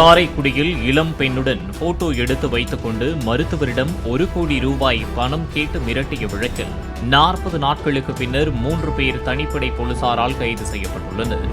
காரைக்குடியில் இளம் பெண்ணுடன் போட்டோ எடுத்து வைத்துக் கொண்டு மருத்துவரிடம் 1 கோடி ரூபாய் பணம் கேட்டு மிரட்டிய வழக்கில் 40 நாட்களுக்கு பின்னர் 3 பேர் தனிப்படை போலீசாரால் கைது செய்யப்பட்டுள்ளனர்.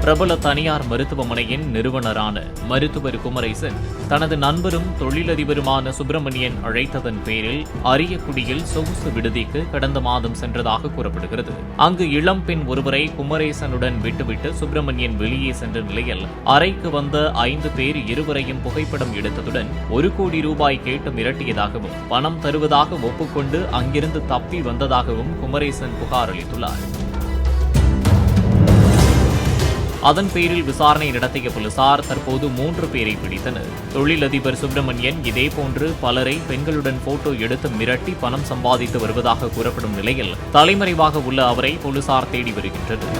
பிரபல தனியார் மருத்துவமனையின் நிறுவனரான மருத்துவர் குமரேசன் தனது நண்பரும் தொழிலதிபருமான சுப்பிரமணியன் அழைத்ததன் பேரில் அரியக்குடியில் சொகுசு விடுதிக்கு கடந்த மாதம் சென்றதாக கூறப்படுகிறது. அங்கு இளம் பெண் ஒருவரை குமரேசனுடன் விட்டுவிட்டு சுப்பிரமணியன் வெளியே சென்ற நிலையில் அறைக்கு வந்த 5 பேர் இருவரையும் புகைப்படம் எடுத்ததுடன் 1 கோடி ரூபாய் கேட்டு மிரட்டியதாகவும் பணம் தருவதாக ஒப்புக்கொண்டு அங்கிருந்து தப்பி வந்ததாகவும் குமரேசன் புகார் அளித்துள்ளார். அதன் பேரில் விசாரணை நடத்திய போலீசார் தற்போது 3 பேரை பிடித்தனர். தொழிலதிபர் சுப்பிரமணியன் இதேபோன்று பலரை பெண்களுடன் போட்டோ எடுத்து மிரட்டி பணம் சம்பாதித்து வருவதாக கூறப்படும் நிலையில் தலைமறைவாக உள்ள அவரை போலீசார் தேடி வருகின்றனர்.